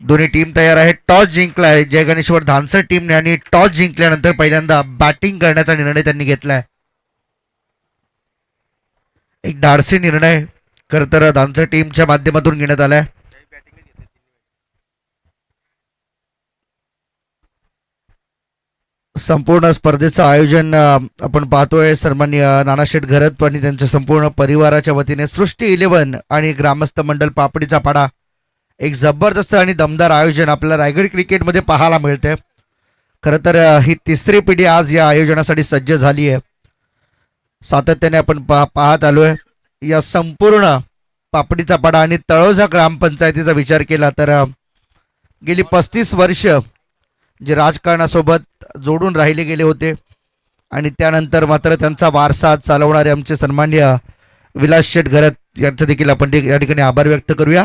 दोन्ही टीम तयार आहे. टॉस जिंकलाय जय गणेश्वर धानसर टीमने आणि टॉस जिंकल्यानंतर पहिल्यांदा बॅटिंग करण्याचा निर्णय त्यांनी घेतलाय. एक धाडसी निर्णय खर तर धानसर टीमच्या माध्यमातून घेण्यात आलाय. संपूर्ण स्पर्धेचं आयोजन आपण पाहतोय सन्माननीय नानाशेठ घरत आणि त्यांच्या संपूर्ण परिवाराच्या वतीने सृष्टी 11 आणि ग्रामस्थ मंडळ पापडीचा पाडा एक जबरदस्त आणि दमदार आयोजन आपल्याला रायगड क्रिकेटमध्ये पाहायला मिळते. खरं तर ही तिसरी पिढी आज या आयोजनासाठी सज्ज झाली आहे. सातत्याने आपण पाहत आलोय. या संपूर्ण पापडीचा पाडा आणि तळोजा ग्रामपंचायतीचा विचार केला तर गेली 35 वर्ष जे राजकारणासोबत जोडून राहिले गेले होते आणि त्यानंतर मात्र त्यांचा वारसा चालवणारे आमचे सन्माननीय विलास शेठ घरत यांचं देखील आपण या ठिकाणी आभार व्यक्त करूया.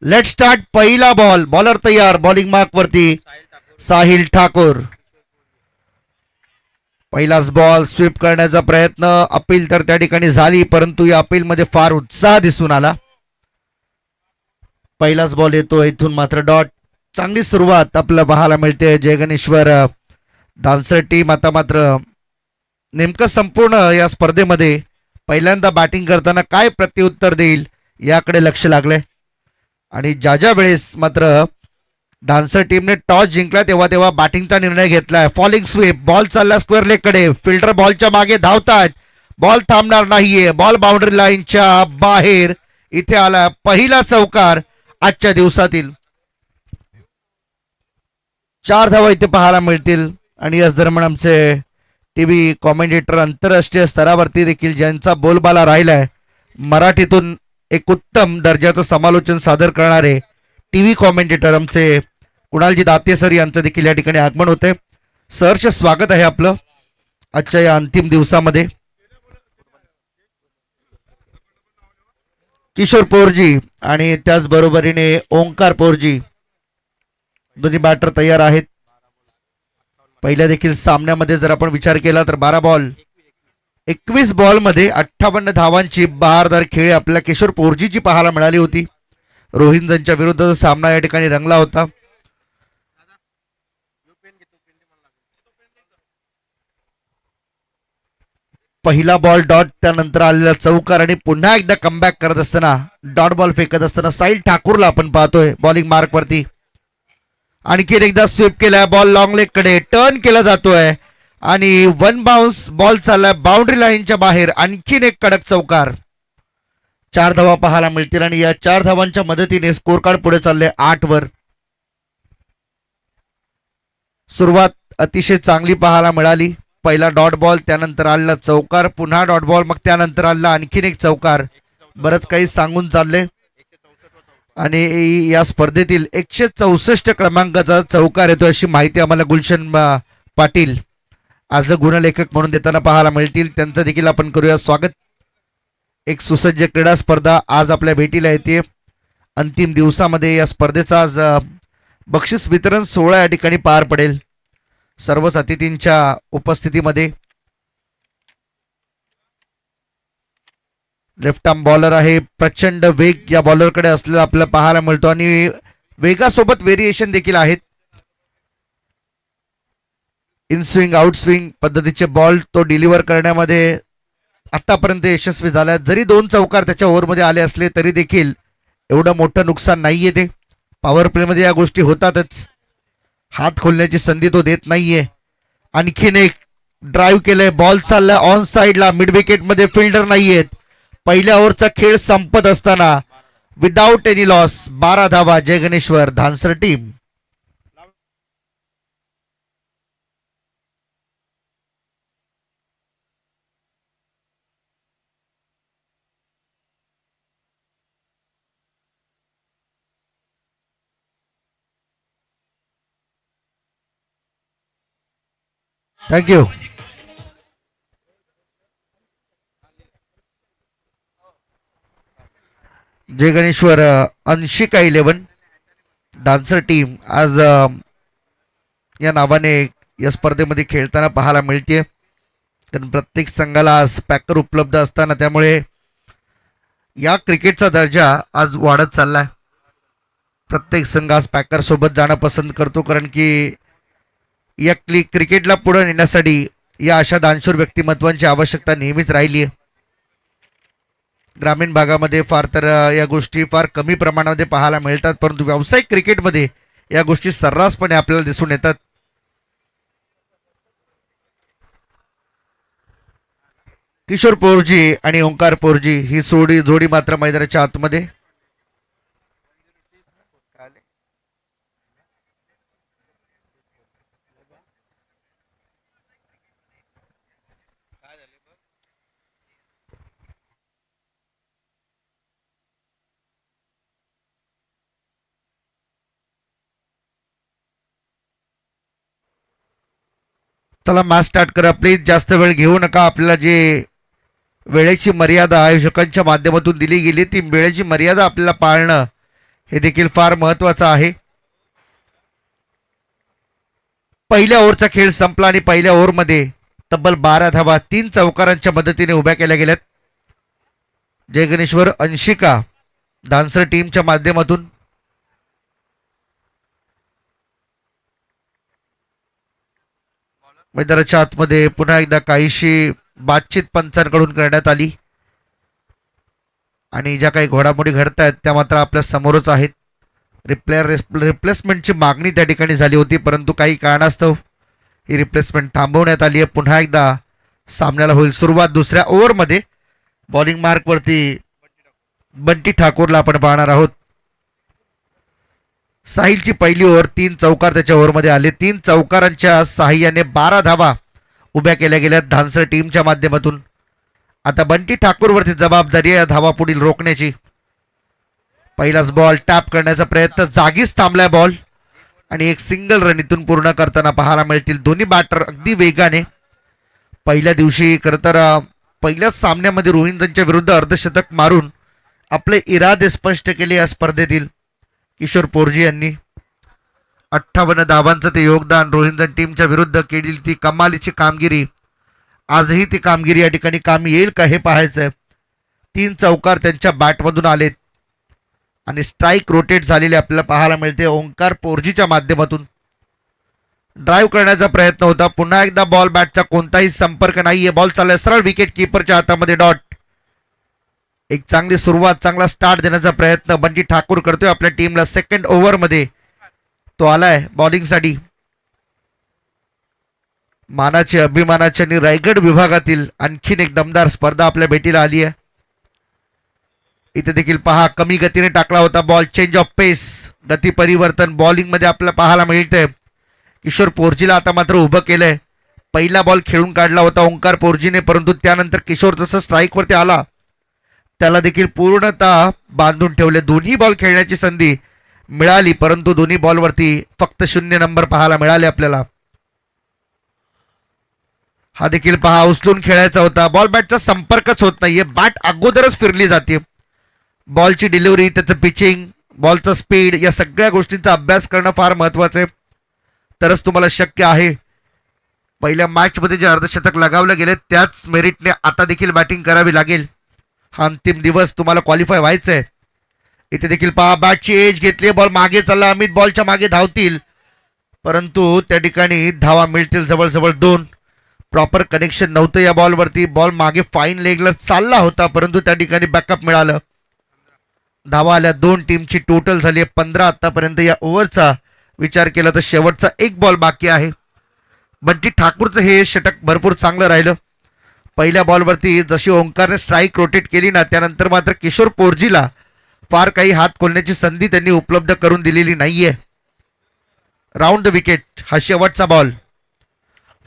Let start. पहिला बॉल. बॉलर तयार. बॉलिंग मार्क वरती साहिल ठाकूर. पहिलाच बॉल स्वीप करण्याचा प्रयत्न. अपील तर त्या ठिकाणी झाली परंतु या अपील मध्ये फार उत्साह दिसून आला. पहिलाच बॉल येतो इथून मात्र डॉट. चांगली सुरुवात आपल्याला पाहायला मिळते. जय गणेश्वर धानसर टीम आता मात्र नेमकं संपूर्ण या स्पर्धेमध्ये पहिल्यांदा बॅटिंग करताना काय प्रत्युत्तर देईल याकडे लक्ष लागले आणि ज्या वेळेस मात्र धानसर टीमने टॉस जिंकला तेव्हा तेव्हा बॅटिंगचा निर्णय घेतलाय. Falling sweep. बॉल चालला स्क्वेअर लेग कडे. फिल्डर बॉलच्या मागे धावतात. बॉल थांबणार नाहीये. बॉल बाउंड्री लाईनच्या बाहेर. इथे आला पहिला चौकार आजच्या दिवसातील. 4 धावा इथे पाहायला मिळतील आणि याच दरम्यान आमचे टीव्ही कॉमेंटेटर आंतरराष्ट्रीय स्तरावरती देखील ज्यांचा बोलबाला राहिलाय मराठीतून एक उत्तम दर्जाचं समालोचन सादर करणारे टीव्ही कॉमेंटेटर आमचे कुणालजी दाते सर यांचं देखील या ठिकाणी आगमन होते. सहर्ष स्वागत आहे आपलं आजच्या या अंतिम दिवसामध्ये. किशोर पोरजी आणि त्याचबरोबरीने ओंकार पोरजी दोन्ही बॅटर तयार आहेत. पहिल्या देखील सामन्यामध्ये जर आपण विचार केला तर 12 बॉल 21 बॉल मध्ये 58 धावांची बहारदार खेळी आपल्या किशोर पोरजीची पाहायला मिळाली होती. रोहिंजनच्या विरुद्ध सामना या ठिकाणी रंगला होता. पहिला बॉल डॉट. त्यानंतर आलेला चौकार आणि पुन्हा एकदा कमबॅक करत असताना डॉट बॉल फेकत असताना साहिल ठाकूरला आपण पाहतोय बॉलिंग मार्क वरती. आणखीन एकदा स्वीप केलाय. बॉल लॉंग लेग कडे टर्न केला जातोय आणि 1 बाउन्स बॉल चाललाय बाउंड्री लाईनच्या बाहेर. आणखीन एक कडक चौकार. 4 धावा पाहायला मिळतील आणि या 4 धावांच्या मदतीने स्कोर कार्ड पुढे चालले 8 वर. सुरुवात अतिशय चांगली पाहायला मिळाली. पहिला डॉट बॉल. त्यानंतर आलेला चौकार. पुन्हा डॉट बॉल. मग त्यानंतर आलेला आणखीन एक चौकार. बरंच काही सांगून चालले आणि या स्पर्धेतील 164 क्रमांकाचा चौकार येतो अशी माहिती आम्हाला गुलशन पाटील आज गुणलेखक म्हणून देताना पाहायला मिळतील. त्यांचं देखील आपण करूया स्वागत. एक सुसज्ज क्रीडा स्पर्धा आज आपल्या भेटीला येते. अंतिम दिवसामध्ये या स्पर्धेचा आज बक्षीस वितरण सोहळा या ठिकाणी पार पडेल सर्वच अतिथींच्या उपस्थितीमध्ये. लेफ्ट आर्म बॉलर आहे. प्रचंड वेग या बॉलरकडे असलेला आपल्याला पाहायला मिळतो आणि वेगासोबत व्हेरिएशन देखील आहेत. इन स्विंग आउट स्विंग पद्धतीचे बॉल तो डिलिव्हर करण्यामध्ये आतापर्यंत यशस्वी झाला. जरी 2 चौकार त्याच्या ओव्हरमध्ये आले असले तरी देखील एवढं मोठं नुकसान नाहीये. ते पॉवर प्लेमध्ये या गोष्टी होतातच. हात खोलण्याची संधी तो देत नाहीये. आणखीन एक ड्राईव्ह केलंय. बॉल चाललाय ऑन साइडला. मिड विकेट मध्ये फिल्डर नाहीयेत. पहिल्या ओव्हरचा खेळ संपत असताना विदाउट एनी लॉस 12 धावा जय गणेश्वर धानसर टीम. थँक्यू. जय गणेश्वर अंशिका 11 डान्सर टीम आज या नावाने या स्पर्धेमध्ये खेळताना पाहायला मिळते. कारण प्रत्येक संघाला आज पॅकर उपलब्ध असताना त्यामुळे या क्रिकेटचा दर्जा आज वाढत चाललाय. प्रत्येक संघ आज पॅकर सोबत जाणं पसंत करतो, कारण की या क्रिकेटला पुढे नेण्यासाठी या अशा दानशूर व्यक्तिमत्वांची आवश्यकता नेहमीच राहिली आहे. ग्रामीण भागामध्ये फार तर या गोष्टी फार कमी प्रमाणामध्ये पाहायला मिळतात, परंतु व्यावसायिक क्रिकेटमध्ये या गोष्टी सर्रासपणे आपल्याला दिसून येतात. किशोर पोरजी आणि ओंकार पोरजी ही जोडी मात्र मैदानाच्या आतमध्ये. चला मॅच स्टार्ट करा प्लीज, जास्त वेळ घेऊ नका. आपल्याला जे वेळेची मर्यादा आयोजकांच्या माध्यमातून दिली गेली ती वेळेची मर्यादा आपल्याला पाळणं हे देखील फार महत्वाचं आहे. पहिल्या ओव्हरचा खेळ संपला आणि पहिल्या ओव्हरमध्ये तब्बल 12 धावा 3 चौकारांच्या मदतीने उभ्या केल्या गेल्यात. जय गणेश्वर अंशिका डान्सर टीमच्या माध्यमातून. मैदानाच्या आतमध्ये पुन्हा एकदा काहीशी बातचीत पंचांकडून करण्यात आली आणि ज्या काही घडामोडी घडत आहेत त्या मात्र आपल्या समोरच आहेत. रिप्लेसमेंटची मागणी त्या ठिकाणी झाली होती, परंतु काही कारणास्तव ही रिप्लेसमेंट थांबवण्यात आली आहे. पुन्हा एकदा सामन्याला होईल सुरुवात. दुसऱ्या ओव्हरमध्ये बॉलिंग मार्कवरती बंटी ठाकूरला आपण पाहणार आहोत. साहिलची पहिली ओव्हर 3 चौकार त्याच्या ओव्हरमध्ये आले. 3 चौकारांच्या साहाय्याने 12 धावा उभ्या केल्या गेल्या धानसर टीमच्या माध्यमातून. आता बंटी ठाकूरवरती जबाबदारी आहे धावा पुढील रोखण्याची. पहिलाच बॉल टॅप करण्याचा प्रयत्न, जागीच थांबलाय बॉल आणि एक सिंगल रन इथून पूर्ण करताना पाहायला मिळतील दोन्ही बॅटर अगदी वेगाने. पहिल्या दिवशी खरं तर पहिल्याच सामन्यामध्ये रोहिंग्यांच्या विरुद्ध अर्धशतक मारून आपले इरादे स्पष्ट केले या स्पर्धेतील किशोर पोरजी यांनी. 58 धावांचं ते योगदान रोहिंग्यन टीमच्या विरुद्ध केलेली ती कमालीची कामगिरी, आजही ती कामगिरी या ठिकाणी कामी येईल का हे पाहायचंय. 3 चौकार त्यांच्या बॅटमधून आलेत आणि स्ट्राईक रोटेट झालेले आपल्याला पाहायला मिळते ओंकार पोरजीच्या माध्यमातून. ड्राईव्ह करण्याचा प्रयत्न होता, पुन्हा एकदा बॉल बॅटचा कोणताही संपर्क नाहीये. बॉल चाललाय सरळ विकेट किपरच्या हातामध्ये डॉट. एक चांगली सुरुवात, चांगला स्टार्ट देण्याचा प्रयत्न बंटी ठाकूर करतोय आपल्या टीमला. सेकंड ओव्हरमध्ये तो आलाय बॉलिंगसाठी. मानाचे अभिमानाचे आणि रायगड विभागातील आणखीन एक दमदार स्पर्धा आपल्या भेटीला आली आहे. इथे देखील पहा कमी गतीने टाकला होता बॉल. चेंज ऑफ पेस, गती परिवर्तन बॉलिंग मध्ये आपल्याला पाहायला मिळतंय. किशोर पोरजीला आता मात्र उभं केलंय. पहिला बॉल खेळून काढला होता ओंकार पोरजीने, परंतु त्यानंतर किशोर जसं स्ट्राईकवरती आला त्याला देखील पूर्णतः बांधून ठेवले. दोन्ही बॉल खेळण्याची संधी मिळाली, परंतु दोन्ही बॉलवरती फक्त 0 नंबर पाहायला मिळाले आपल्याला. हा देखील पहा उचलून खेळायचा होता. बॉल बॅटचा संपर्कच होत नाहीये, बॅट अगोदरच फिरली जाते. बॉलची डिलिव्हरी, त्याचं पिचिंग, बॉलचं स्पीड या सगळ्या गोष्टींचा अभ्यास करणं फार महत्वाचं आहे, तरच तुम्हाला शक्य आहे. पहिल्या मॅचमध्ये जे अर्धशतक लगावले गेले त्याच मेरिटने आता देखील बॅटिंग करावी लागेल. हा अंतिम दिवस, तुम्हाला क्वालिफाय व्हायचंय. इथे देखील पहा बॅटची एज घेतली, बॉल मागे चालला. अमित बॉलच्या मागे धावतील, परंतु त्या ठिकाणी धावा मिळतील जवळजवळ 2. प्रॉपर कनेक्शन नव्हतं या बॉलवरती. बॉल मागे फाईन लेगला चालला होता, परंतु त्या ठिकाणी बॅकअप मिळालं. धावा आल्या 2. टीमची टोटल झाली 15 आतापर्यंत. या ओव्हरचा विचार केला तर शेवटचा एक बॉल बाकी आहे. बंटी ठाकूरचं हे षटक भरपूर चांगलं राहिलं. पहिल्या बॉलवरती जशी ओंकारने स्ट्राईक रोटेट केली ना, त्यानंतर मात्र किशोर पोरजीला फार काही हात खोलण्याची संधी त्यांनी उपलब्ध करून दिलेली नाहीये. राऊंड द विकेट हा शेवटचा बॉल.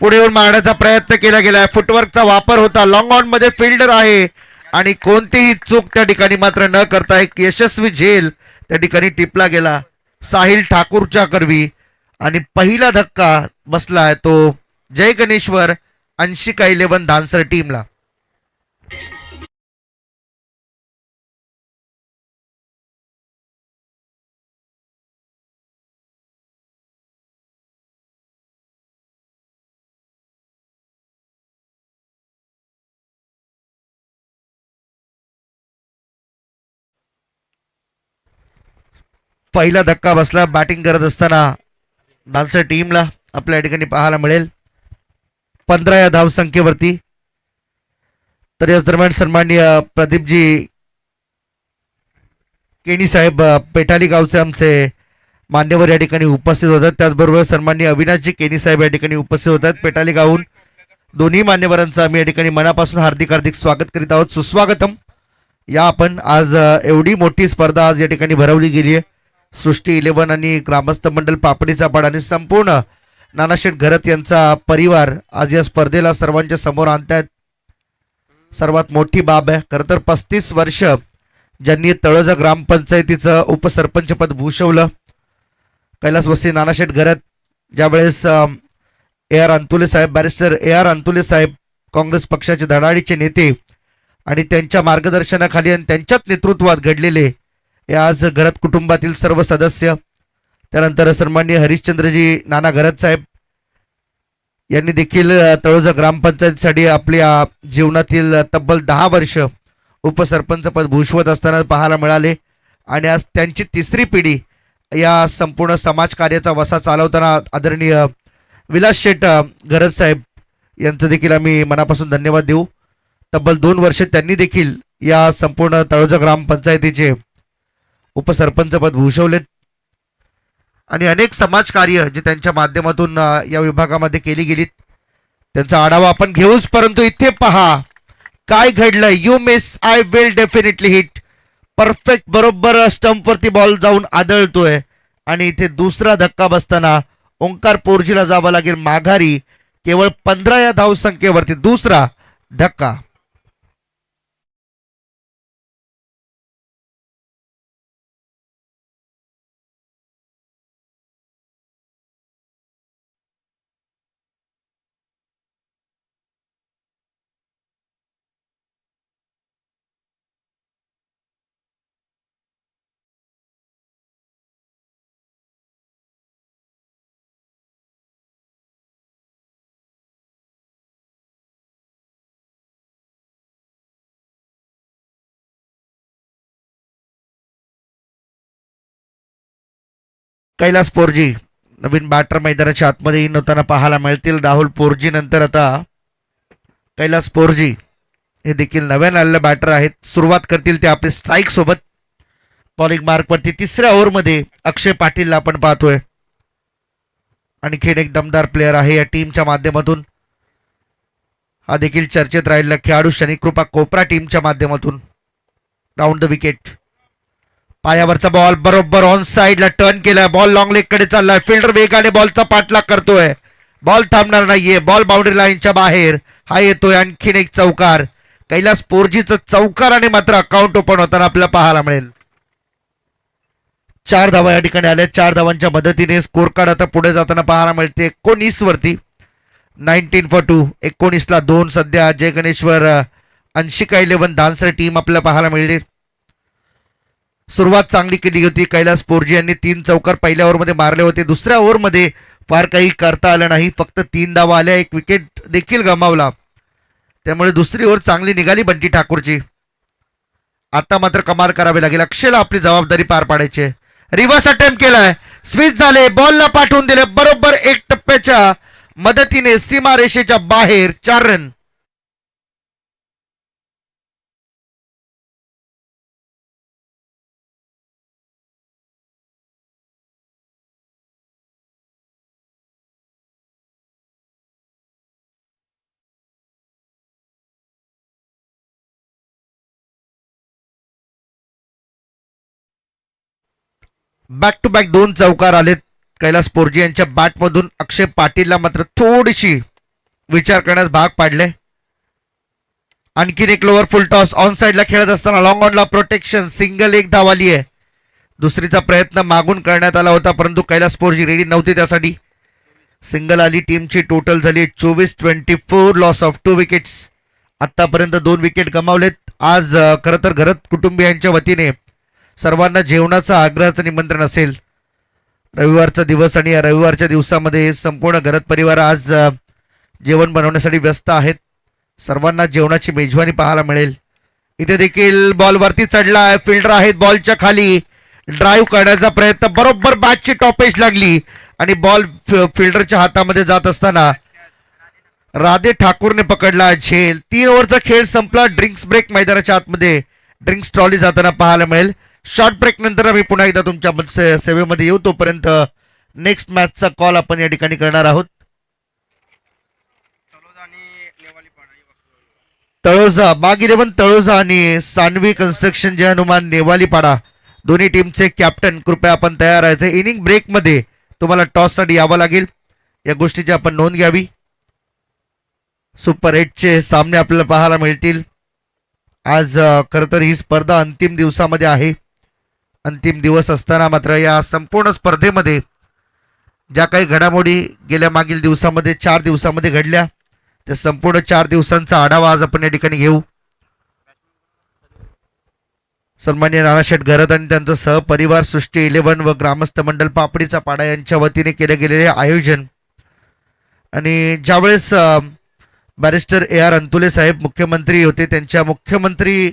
पुढे येऊन मारण्याचा प्रयत्न केला गेलाय. फुटवर्कचा वापर होता. लॉंग ऑन मध्ये फिल्डर आहे आणि कोणतीही चूक त्या ठिकाणी मात्र न करता एक यशस्वी झेल त्या ठिकाणी टिपला गेला साहिल ठाकूरच्या करवी आणि पहिला धक्का बसलाय तो जय गणेश्वर अंशिका 11 धानसर टीमला. पहिला धक्का बसला बॅटिंग करत असताना डान्सर टीमला आपल्या या ठिकाणी पाहायला मिळेल 15 या धावसंख्येवरती. तर याच दरम्यान सन्माननीय प्रदीपजी केणी साहेब पेठाली गावचे आमचे मान्यवर या ठिकाणी उपस्थित होतात. त्याचबरोबर सन्माननीय अविनाशजी केणी साहेब या ठिकाणी उपस्थित होतात पेठाली गावून. दोन्ही मान्यवरांचं आम्ही या ठिकाणी मनापासून हार्दिक हार्दिक स्वागत करीत आहोत. सुस्वागतम. या आपण आज एवढी मोठी स्पर्धा आज या ठिकाणी भरवली गेली आहे. सृष्टी 11 आणि ग्रामस्थ मंडळ पापडीचा पाडा आणि संपूर्ण नानाशेठ घरत यांचा परिवार आज या स्पर्धेला सर्वांच्या समोर आणतात. सर्वात मोठी बाब आहे. खरं तर 35 वर्ष ज्यांनी तळोजा ग्रामपंचायतीचं उपसरपंचपद भूषवलं. कैलासवासी नानाशेठ घरत ज्यावेळेस AR अंतुले साहेब बॅरिस्टर AR अंतुले साहेब काँग्रेस पक्षाचे धडाडीचे नेते आणि त्यांच्या मार्गदर्शनाखाली आणि त्यांच्याच नेतृत्वात घडलेले हे आज घरत कुटुंबातील सर्व सदस्य. त्यानंतर सन्माननीय हरिश्चंद्रजी नाना घरत साहेब यांनी देखील तळोजा ग्रामपंचायतीसाठी आपल्या जीवनातील तब्बल 10 वर्ष उपसरपंच पद भूषवत असताना पाहायला मिळाले. आणि आज त्यांची तिसरी पिढी या संपूर्ण समाजकार्याचा वसा चालवताना आदरणीय विलास शेठ घरत साहेब यांचं देखील आम्ही मनापासून धन्यवाद देऊ. तब्बल 2 वर्ष त्यांनी देखील या संपूर्ण तळोजा ग्रामपंचायतीचे उपसरपंच पद भूषवलेत आणि अनेक समाजकार्य जे त्यांच्या माध्यमातून या विभागामध्ये केली गेलीत त्यांचा आढावा आपण घेऊच. परंतु इथे पहा काय घडलं. You miss I will definitely hit. Perfect बरोबर स्टंपवरती बॉल जाऊन आदळतोय आणि इथे दुसरा धक्का बसताना ओंकार पोर्जीला जावं लागेल माघारी. केवळ 15 या धावसंख्येवरती दुसरा धक्का. कैलास पोर्जी नवीन बॅटर मैदानाच्या आतमध्ये नव्हताना पाहायला मिळतील. राहुल पोर्जी नंतर आता कैलास पोर्जी हे देखील नव्याने आलेले बॅटर आहेत. सुरुवात करतील ते आपले स्ट्राईक सोबत. बॉलिंग मार्कवरती तिसऱ्या ओव्हरमध्ये अक्षय पाटीलला आपण पाहतोय. आणखीन एक दमदार प्लेअर आहे या टीमच्या माध्यमातून. हा देखील चर्चेत राहिलेला खेळाडू शनिकृपा कोपरा टीमच्या माध्यमातून. Round the wicket. पायावरचा बॉल बरोबर ऑन साइडला टर्न केलाय. बॉल लॉंग लेग कडे चाललाय. फिल्डर वेगाने बॉलचा पाठलाग करतोय. बॉल थांबणार नाहीये. बॉल बाउंड्री लाईनच्या बाहेर. हा येतोय आणखीन एक चौकार. कैलास पोर्जीचं चौकाराने मात्र अकाउंट ओपन होताना आपल्याला पाहायला मिळेल. 4 धावा या ठिकाणी आल्या. 4 धावांच्या मदतीने स्कोर कार्ड आता पुढे जाताना पाहायला मिळते 19 वरती. 19 for 2. 19ला 2 सध्या जय गणेश्वर अंशिका 11 डान्सर टीम आपल्याला पाहायला मिळते. सुरुवात चांगली केली होती. कैलास पोर्जी यांनी 3 चौकार पहिल्या ओव्हरमध्ये मारले होते. दुसऱ्या ओव्हरमध्ये फार काही करता आलं नाही. फक्त 3 धावा आल्या. 1 विकेट देखील गमावला. त्यामुळे दुसरी ओव्हर चांगली निघाली बंटी ठाकूरची. आता मात्र कमाल करावी लागेल. अक्षयला आपली जबाबदारी पार पाडायची. रिव्हर्स अटेम्प्ट केलाय. स्विच झाले. बॉलला पाठवून दिले बरोबर 1 टप्प्याच्या मदतीने सीमारेषेच्या बाहेर. 4 रन. बॅक टू बॅक 2 चौकार आलेत कैलास पोर्जी यांच्या बॅटमधून. अक्षय पाटीलला मात्र थोडीशी विचार करण्यास भाग पाडले. आणखीन एक लोअर फुल टॉस ऑन साइडला खेळत असताना लॉंग ऑनला प्रोटेक्शन. सिंगल 1 धाव आली आहे. दुसरीचा प्रयत्न मागून करण्यात आला होता परंतु कैलास पोर्जी रेडी नव्हते त्यासाठी. सिंगल आली. टीमची टोटल झाली 24-24. Loss of 2 wickets. आतापर्यंत 2 विकेट गमावलेत. आज खरं तर घरत कुटुंबियांच्या वतीने सर्वांना जेवणाचं आग्रहाचं निमंत्रण असेल. रविवारचा दिवस आणि या रविवारच्या दिवसामध्ये संपूर्ण घरत परिवार आज जेवण बनवण्यासाठी व्यस्त आहेत. सर्वांना जेवणाची मेजवानी पाहायला मिळेल. इथे देखील बॉल वरती चढलाय. फिल्डर आहेत बॉलच्या खाली. ड्राईव्ह करण्याचा प्रयत्न, बरोबर बॅटची टॉपेज लागली आणि बॉल फिल्डरच्या हातामध्ये जात असताना राधे ठाकूरने पकडला झेल. 3 ओव्हरचा खेळ संपला. ड्रिंक्स ब्रेक मैदानाच्या आतमध्ये ड्रिंक्स ट्रॉली जाताना पाहायला मिळेल. शॉर्ट ब्रेक नंतर आम्ही पुन्हा एकदा तुमच्या सेवेमध्ये येऊ. तोपर्यंत नेक्स्ट मॅचचा कॉल आपण या ठिकाणी करणार आहोत. तळोजा बाग 11 तळोजा आणि सानवी कन्स्ट्रक्शन जे हनुमान नेवालीपाडा दोन्ही टीमचे कॅप्टन कृपया आपण तयार राहायचे. इनिंग ब्रेकमध्ये तुम्हाला टॉससाठी यावं लागेल, या गोष्टीची आपण नोंद घ्यावी. सुपर 8चे सामने आपल्याला पाहायला मिळतील आज. खरं तर ही स्पर्धा अंतिम दिवसामध्ये आहे. अंतिम दिवस असताना मात्र या संपूर्ण स्पर्धेमध्ये ज्या काही घडामोडी गेल्या मागील दिवसामध्ये 4 दिवसामध्ये घडल्या, त्या संपूर्ण 4 दिवसांचा आढावा आज आपण या ठिकाणी घेऊ. सन्मान्य नानाशेठ घरत आणि त्यांचा सहपरिवार सृष्टी 11 व ग्रामस्थ मंडळ पापडीचा पाडा यांच्या वतीने केले गेलेले आयोजन. आणि ज्यावेळेस बॅरिस्टर AR अंतुले साहेब मुख्यमंत्री होते, त्यांच्या मुख्यमंत्री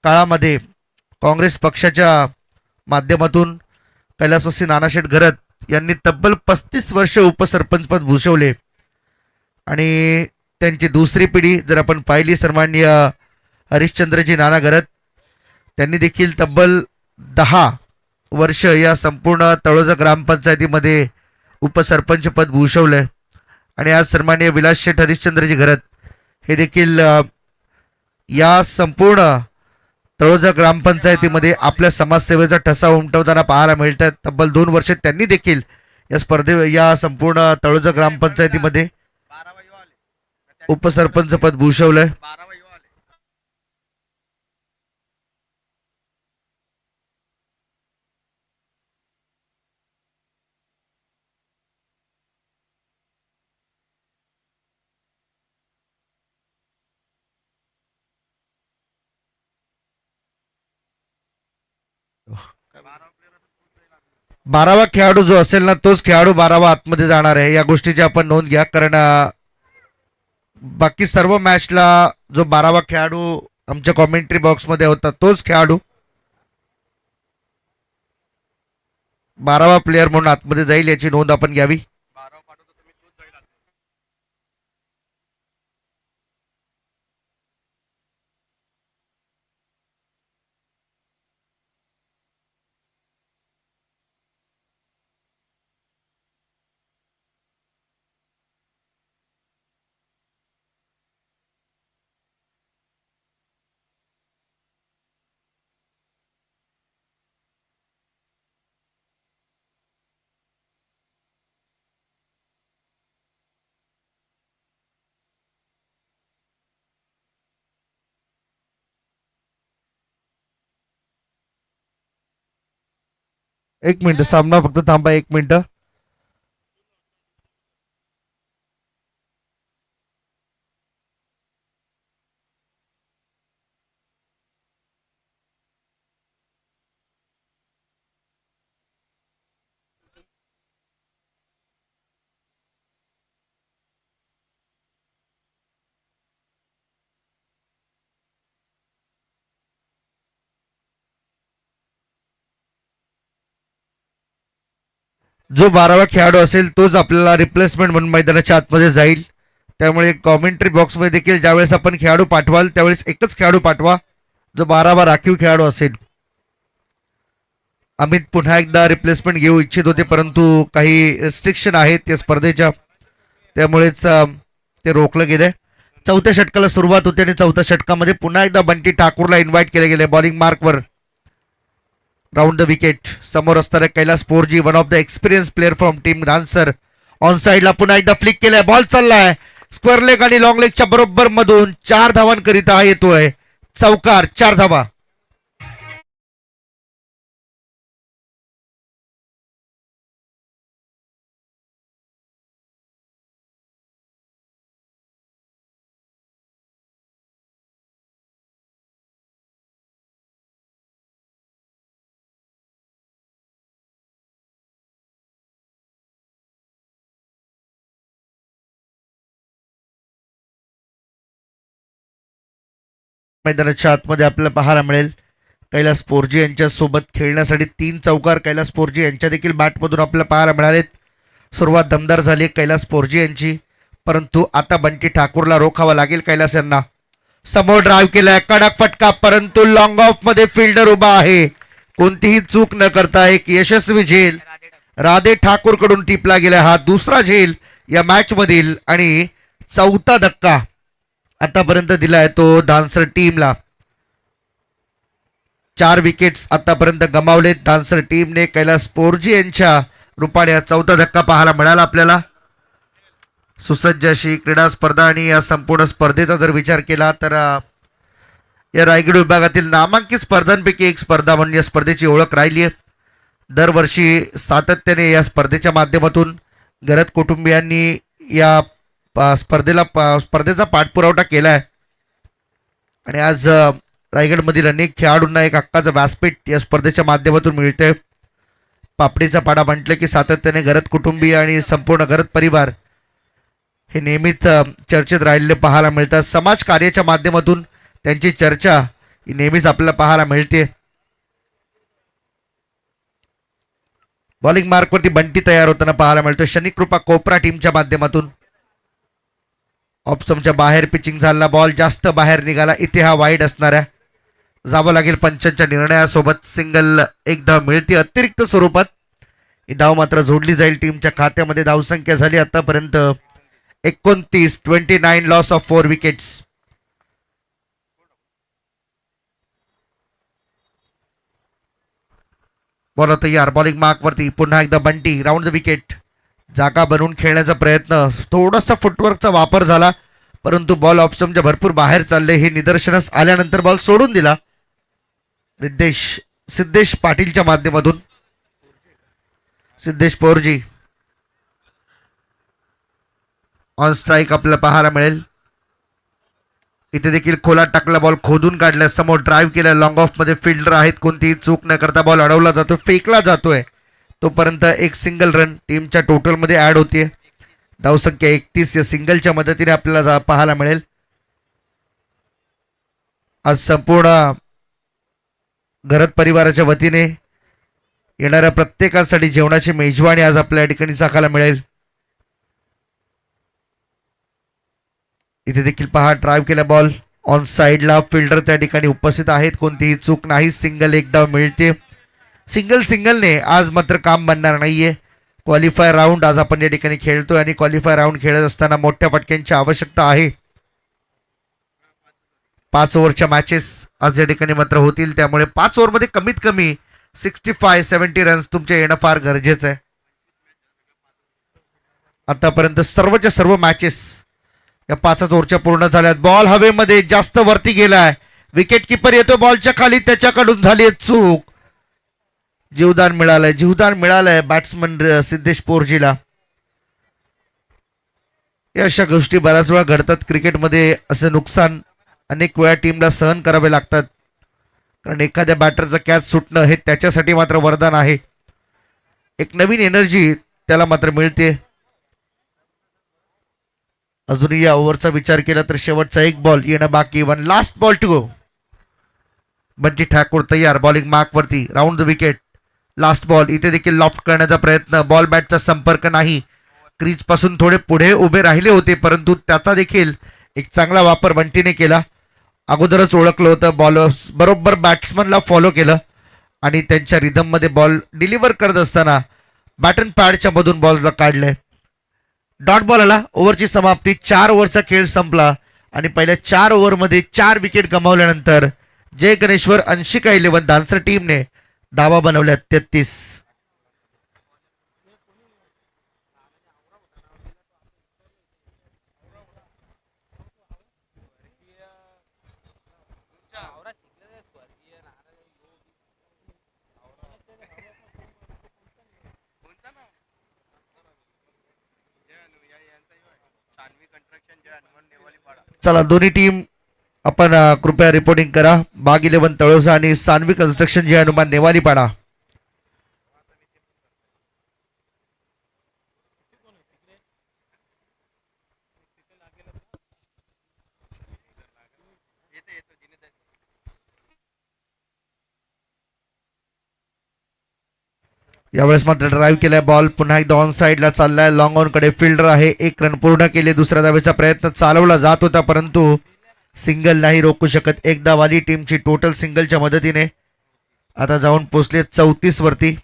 काळामध्ये काँग्रेस पक्षाच्या माध्यमातून कैलासवासी नानाशेठ घरत यांनी तब्बल 35 वर्ष उपसरपंचपद भूषवले. आणि त्यांची दुसरी पिढी जर आपण पाहिली, सन्माननीय हरिश्चंद्रजी नाना घरत, त्यांनी देखील तब्बल 10 वर्ष या संपूर्ण तळोजा ग्रामपंचायतीमध्ये उपसरपंच पद भूषवलंय. आणि आज सन्माननीय विलास शेठ हरिश्चंद्रजी घरत हे देखील या संपूर्ण तळोजा ग्रामपंचायतीमध्ये आपल्या समाजसेवेचा ठसा उमटवताना पाहायला मिळतात. तब्बल 2 वर्ष त्यांनी देखील या संपूर्ण तळोजा ग्रामपंचायतीमध्ये उपसरपंच पद भूषवलंय. बारावा खेळाडू जो असेल ना, तोच खेळाडू 12वा आतमध्ये जाणार आहे, या गोष्टीची आपण नोंद घ्या. कारण बाकी सर्व मॅचला जो 12वा खेळाडू आमच्या कॉमेंट्री बॉक्समध्ये होता, तोच खेळाडू 12वा प्लेअर म्हणून आतमध्ये जाईल, याची नोंद आपण घ्यावी. एक मिनिट, सामना फक्त थांबा 1 मिनिट. जो 12वा खेळाडू असेल तोच आपल्याला रिप्लेसमेंट म्हणून मैदानाच्या आतमध्ये जाईल. त्यामुळे कॉमेंट्री बॉक्समध्ये देखील ज्यावेळेस आपण खेळाडू पाठवाल त्यावेळेस एकच खेळाडू पाठवा, जो 12वा राखीव खेळाडू असेल. अमित पुन्हा एकदा रिप्लेसमेंट घेऊ इच्छित होते, परंतु काही रिस्ट्रिक्शन आहेत या स्पर्धेच्या, त्यामुळेच ते रोखलं गेलंय. 4थ्या षटकाला सुरुवात होते आणि 4थ्या षटकामध्ये पुन्हा एकदा बंटी ठाकूरला इन्व्हाइट केले गेले बॉलिंग मार्कवर. राउंड द विकेट समोर असणारे Kailas 4G, one of the experience player from team dancer, on साइडला पुन्हा एकदा फ्लिक केलाय, बॉल चाललाय स्क्वेअर लेग आणि लॉंग लेगच्या बरोबर मधून 4 धावांकरिता हा येतोय चौकार. 4 धावा. मैदानाच्या आतमध्ये आपल्याला पाहायला मिळेल कैलास पोरजी यांच्या सोबत खेळण्यासाठी 3 चौकार कैलास पोरजी यांच्या देखील बॅटमधून आपल्याला पाहायला मिळालेत. सुरुवात दमदार झाली कैलास पोरजी यांची, परंतु आता बंटी ठाकूरला रोखावा लागेल कैलास यांना. समोर ड्राईव्ह केलाय, कडक फटका, परंतु लॉंग ऑफ मध्ये फिल्डर उभा आहे. कोणतीही चूक न करता एक यशस्वी झेल राधे ठाकूर कडून टिपला गेला. हा दुसरा झेल या मॅच मधील आणि 4था धक्का आतापर्यंत दिलाय तो डान्सर टीमला. 4 विकेट्स आतापर्यंत गमावलेत डान्सर टीमने. कैलास पोरजी यांच्या रूपाने 4था धक्का पाहायला मिळाला आपल्याला. सुसज्ज अशी क्रीडा स्पर्धा आणि या संपूर्ण स्पर्धेचा जर विचार केला तर या रायगड विभागातील नामांकित स्पर्धांपैकी एक स्पर्धा म्हणून या स्पर्धेची ओळख राहिली आहे. दरवर्षी सातत्याने या स्पर्धेच्या माध्यमातून गरज कुटुंबियांनी या स्पर्धेचा पाठपुरावठा केला आहे आणि आज रायगडमधील अनेक खेळाडूंना एक हक्काचं व्यासपीठ या स्पर्धेच्या माध्यमातून मिळते. पापडीचा पाडा म्हटलं की सातत्याने गरज कुटुंबीय आणि संपूर्ण गरज परिवार हे नेहमीच चर्चेत राहिलेले पाहायला मिळतात. समाज कार्याच्या माध्यमातून त्यांची चर्चा ही नेहमीच आपल्याला पाहायला मिळते. बॉलिंग मार्कवरती बंटी तयार होताना पाहायला मिळतो. शनिकृपा कोपरा टीमच्या माध्यमातून. ऑप्शनच्या बाहेर पिचिंग झाला, बॉल जास्त बाहेर निघाला. इथे हा वाईड असणाऱ्या जावं लागेल पंचांच्या निर्णयासोबत. सिंगल एक धाव मिळते अतिरिक्त स्वरूपात. ही धाव मात्र जोडली जाईल टीमच्या खात्यामध्ये. धावसंख्या झाली आतापर्यंत 29. Loss of 4 wickets. बॉल तयार, बॉलिंग मार्क वरती पुन्हा एकदा बंटी. Round the wicket. जागा बनवून खेळण्याचा प्रयत्न, थोडासा फुटवर्कचा वापर झाला परंतु बॉल ऑप्शनच्या भरपूर बाहेर चालले हे निदर्शनास आल्यानंतर बॉल सोडून दिला सिद्धेश पाटीलच्या माध्यमातून. सिद्धेश पोरजी ऑन स्ट्राईक आपल्याला पाहायला मिळेल. इथे देखील खोलात टाकला, बॉल खोदून काढला, समोर ड्राईव्ह केला. लॉंग ऑफ मध्ये फिल्डर आहेत, कोणतीही चूक न करता बॉल अडवला जातो, फेकला जातोय. तोपर्यंत एक सिंगल रन टीमच्या टोटल मध्ये ऍड होते. धावसंख्या 31 या सिंगलच्या मदतीने आपल्याला पाहायला मिळेल. आज संपूर्ण घरत परिवाराच्या वतीने येणाऱ्या प्रत्येकासाठी जेवणाची मेजवानी आज आपल्या ठिकाणी चाखायला मिळेल. इथे देखील पहा, ड्राईव्ह केला बॉल ऑन साइडला, फिल्डर त्या ठिकाणी उपस्थित आहेत, कोणतीही चूक नाही. सिंगल एक धाव मिळते. सिंगलने आज मात्र काम बनणार नाहीये. क्वालिफायर राऊंड आज आपण या ठिकाणी खेळतोय आणि क्वालिफायर राऊंड खेळत असताना मोठ्या फटक्यांची आवश्यकता आहे. 5 ओव्हरच्या मॅचेस आज या ठिकाणी मात्र होतील, त्यामुळे 5 ओव्हरमध्ये कमीत कमी 65-70 रन्स तुमचे येणं फार गरजेचं आहे. आतापर्यंत सर्वच्या सर्व मॅचेस या 5 ओव्हरच्या पूर्ण झाल्यात. बॉल हवेमध्ये जास्त वरती गेलाय, विकेट किपर येतो बॉलच्या खाली, त्याच्याकडून झाली चूक. जीवदान मिळालंय बॅट्समन सिद्धेश पोरजीला. या अशा गोष्टी बऱ्याच वेळा घडतात क्रिकेटमध्ये. असं नुकसान अनेक वेळा टीमला सहन करावे लागतात, कारण एखाद्या बॅटरचं कॅच सुटणं हे त्याच्यासाठी मात्र वरदान आहे. एक नवीन एनर्जी त्याला मात्र मिळते. अजूनही या ओव्हरचा विचार केला तर शेवटचा एक बॉल येणं बाकी. 1 last ball to go. Bunty Thakur तयार, बॉलिंग मार्क वरती. Round the wicket. Last ball. इथे देखील लॉफ्ट करण्याचा प्रयत्न, बॉल बॅटचा संपर्क नाही. क्रीज पासून थोडे पुढे उभे राहिले होते परंतु त्याचा देखील एक चांगला वापर बंटीने केला. अगोदरच ओळखलं होतं, बॉल बरोबर बॅट्समनला फॉलो केलं आणि त्यांच्या रिदम मध्ये बॉल डिलिव्हर करत असताना बॅटन पॅडच्या मधून बॉलला काढलंय. डॉट बॉल आला. ओव्हरची समाप्ती. 4 ओव्हरचा खेळ संपला आणि पहिल्या 4 ओव्हरमध्ये 4 विकेट गमावल्यानंतर जय गणेश्वर अंशिका 11 डान्सर टीमने धावा बनवल्या 33. चला दोन्ही टीम आपण कृपया रिपोर्टिंग करा. बाग 11 तळोजा आणि सानवी कन्स्ट्रक्शन जे हनुमान नेवालीपाडा. यावेळेस मात्र ड्राईव्ह केलाय बॉल पुन्हा एकदा ऑन साईडला चाललाय लॉंग ऑन कडे फिल्डर आहे एक रन पूर्ण केले दुसऱ्या धावेचा प्रयत्न चालवला जात होता परंतु सिंगल नाही रोखू शकत एक धाव आली टीमची टोटल सिंगलच्या मदतीने आता जाऊन पोचले 34 वरती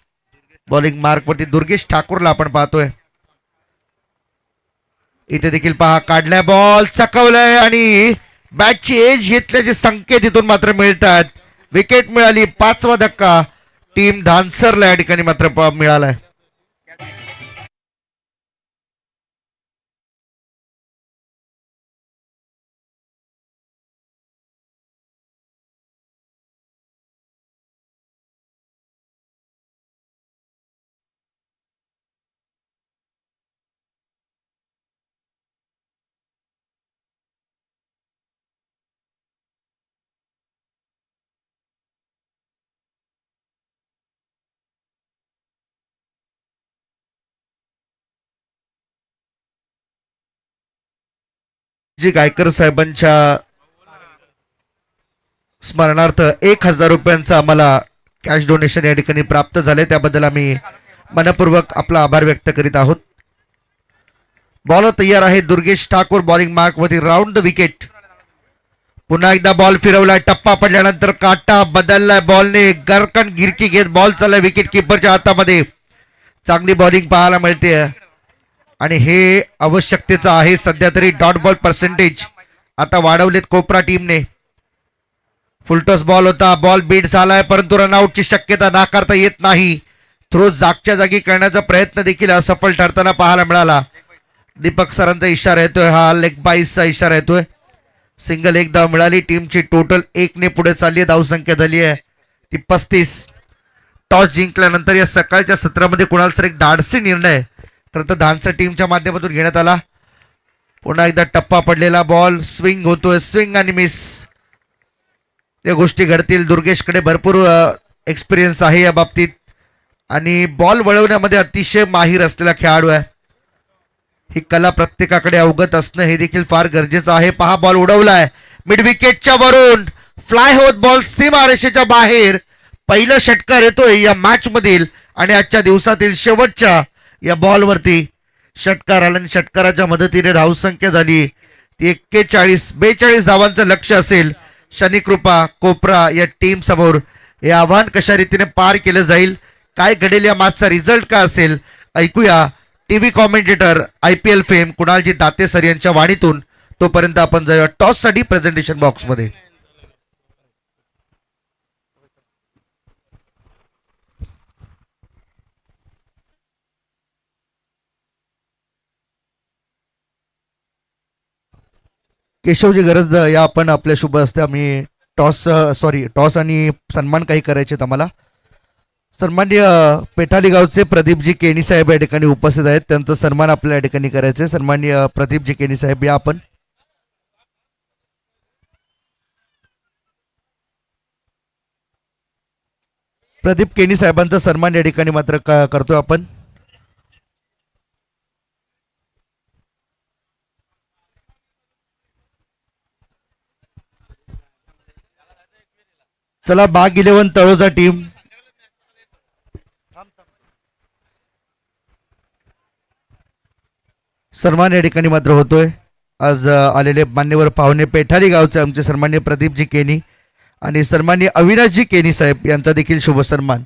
बॉलिंग मार्क वरती दुर्गेश ठाकूरला आपण पाहतोय इथे देखील पहा काढलाय बॉल चकवलाय आणि बॅटची एज घेतल्याचे संकेत इथून मात्र मिळतात विकेट मिळाली 5वा धक्का टीम धानसरला या ठिकाणी मात्र मिळालाय जी गायकर साहेबांच्या स्मरणार्थ 1,000 रुपयांचा आम्हाला कॅश डोनेशन या ठिकाणी प्राप्त झाले त्याबद्दल आम्ही मनपूर्वक आपला आभार व्यक्त करीत आहोत बॉलर तयार आहे दुर्गेश ठाकूर बॉलिंग मार्क वरती राऊंड द विकेट पुन्हा एकदा बॉल फिरवलाय टप्पा पडल्यानंतर काटा बदललाय बॉलने गरकन गिरकी घेत बॉल चाललाय विकेट किपरच्या हातामध्ये चांगली बॉलिंग पाहायला मिळते आणि हे आवश्यकतेचं आहे सध्या तरी डॉट बॉल पर्सेंटेज आता वाढवलेत कोपरा टीमने फुलटॉस बॉल होता बॉल बीट झालाय परंतु रनआउटची शक्यता नाकारता येत नाही थ्रो जागच्या जागी करण्याचा प्रयत्न देखील असफल ठरताना पाहायला मिळाला दीपक सरांचा इशारा येतोय हा लेग बाईसचा इशारा येतोय सिंगल एक धाव मिळाली टीमची टोटल 1 ने पुढे चालली आहे धावसंख्या झाली आहे ती 35 टॉस जिंकल्यानंतर या सकाळच्या सत्रामध्ये कुणाला तर एक धाडसी निर्णय खरं तर धानसर टीमच्या माध्यमातून घेण्यात आला पुन्हा एकदा टप्पा पडलेला बॉल स्विंग होतोय स्विंग आणि मिस त्या गोष्टी घडतील दुर्गेशकडे भरपूर एक्सपिरियन्स आहे या बाबतीत आणि बॉल वळवण्यामध्ये अतिशय माहीर असलेला खेळाडू आहे ही कला प्रत्येकाकडे अवगत असणं हे देखील फार गरजेचं आहे पहा बॉल उडवलाय मिड विकेटच्या वरून फ्लाय होत बॉल सीमारेषेच्या बाहेर पहिलं षटकार येतोय या मॅच मधील आणि आजच्या दिवसातील शेवटच्या या बॉलवरती षटकार आला आणि षटकाराच्या मदतीने धावसंख्या झाली ती 42 धावांचं लक्ष असेल शनिकृपा कोपरा या टीम समोर हे आव्हान कशा रीतीने पार केलं जाईल काय घडेल या मॅचचा रिझल्ट काय असेल ऐकूया TV commentator IPL fame Kunal ji Date sir यांच्या वाणीतून तोपर्यंत आपण जाऊया टॉस साठी प्रेझेंटेशन बॉक्स मध्ये केशवची गरज या आपण आपल्या शुभ असते आम्ही टॉस आणि सन्मान काही करायचे आम्हाला सन्मान्य पेठाली गावचे प्रदीपजी केणी साहेब या ठिकाणी उपस्थित आहेत त्यांचा सन्मान आपल्या या ठिकाणी करायचे सन्मान्य प्रदीपजी केणी साहेब या आपण प्रदीप केणी साहेबांचा सन्मान या ठिकाणी मात्र करतोय आपण चला बाग 11 तळोजा टीम सन्मान या ठिकाणी मात्र होतोय आज आलेले मान्यवर पाहुणे पेठारी गावचे आमचे सन्मान्य प्रदीपजी केनी आणि सन्मान्य अविनाशजी केनी साहेब यांचा देखील शुभ सन्मान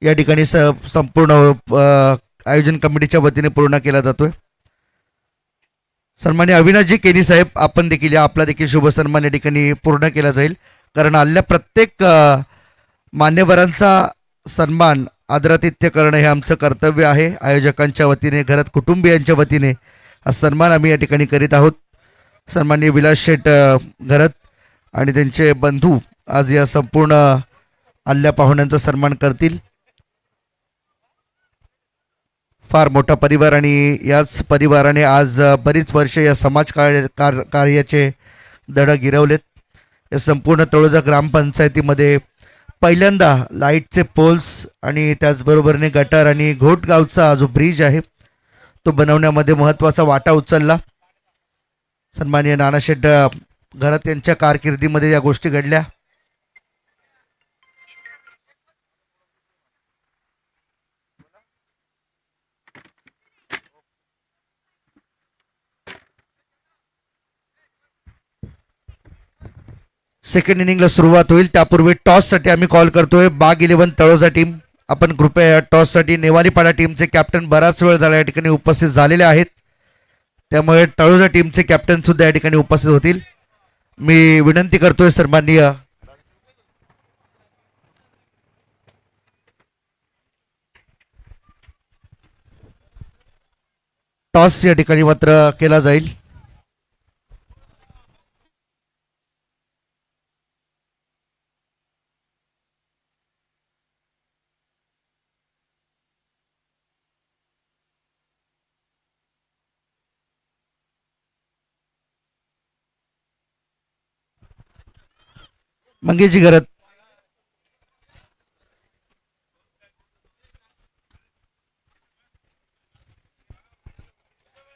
या ठिकाणी संपूर्ण आयोजन कमिटीच्या वतीने पूर्ण केला जातोय सन्मान्य अविनाशजी केनी साहेब आपण देखील या आपला देखील शुभ सन्मान या ठिकाणी पूर्ण केला जाईल कारण आलेल्या प्रत्येक मान्यवरांचा सन्मान आदरातिथ्य करणं हे आमचं कर्तव्य आहे आयोजकांच्या वतीने घरात कुटुंबियांच्या वतीने हा सन्मान आम्ही या ठिकाणी करीत आहोत सन्माननीय विलास शेठ घरत आणि त्यांचे बंधू आज या संपूर्ण आल्या पाहुण्यांचा सन्मान करतील फार मोठा परिवार आणि याच परिवाराने आज बरीच वर्ष या समाज कार्याचे धडा गिरवलेत या संपूर्ण तळोजा ग्रामपंचायतीमध्ये पहिल्यांदा लाईटचे पोल्स आणि त्याचबरोबरने गटार आणि घोटगावचा जो ब्रिज आहे तो बनवण्यामध्ये महत्त्वाचा वाटा उचलला सन्माननीय नानाशेठ घरात यांच्या कारकिर्दीमध्ये या गोष्टी घडल्या सेकंड इनिंगला सुरुवात होईल त्यापूर्वी टॉससाठी आम्ही कॉल करतोय बाग 11 तळोजा टीम. आपण कृपया या टॉससाठी नेवालीपाडा टीमचे कॅप्टन बराच वेळ झाला या ठिकाणी उपस्थित झालेले आहेत, त्यामुळे तळोजा टीमचे कॅप्टन सुद्धा या ठिकाणी उपस्थित होतील. मी विनंती करतोय सन्माननीय टॉस या ठिकाणी मात्र केला जाईल. मंगेशजी घरत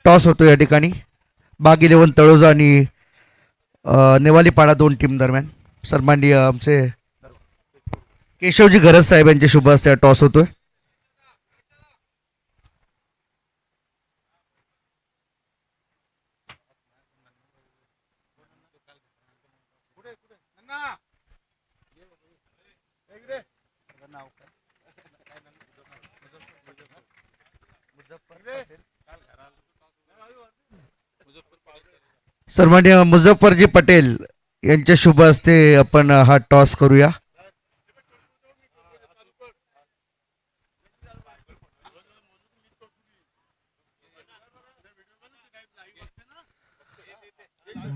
टॉस होतो या ठिकाणी बाग 11 तळोजा आणि नेवालीपाडा दोन टीम दरम्यान. सन्माननीय आमचे केशवजी घरत साहेब यांचे शुभ हस्ते टॉस होतोय. सन्माननीय मुझफ्फरजी पटेल यांच्या शुभ हस्ते आपण हा टॉस करूया.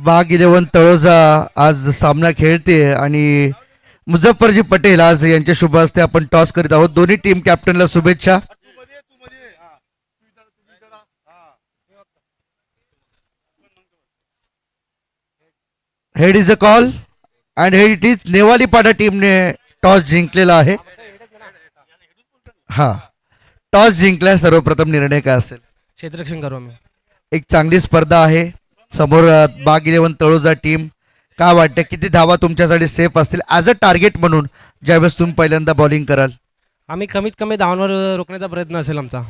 बाग 11 तळोजा आज सामना खेळते आणि मुझफ्फरजी पटेल आज यांच्या शुभ हस्ते आपण टॉस करीत आहोत. दोन्ही टीम कॅप्टनला शुभेच्छा. Head is a call and head it is Nevalipada टीमने टॉस जिंकलेला आहे. हा, टॉस जिंकलाय. सर्वप्रथम निर्णय काय असेल? क्षेत्ररक्षण करू आम्ही. एक चांगली स्पर्धा आहे समोर. बाग 11 तळोजा टीम, काय वाटतं किती धावा तुमच्यासाठी सेफ असतील ॲज अ टार्गेट म्हणून ज्यावेळेस तुम्ही पहिल्यांदा बॉलिंग कराल? आम्ही कमीत कमी धावांवर रोखण्याचा प्रयत्न असेल आमचा.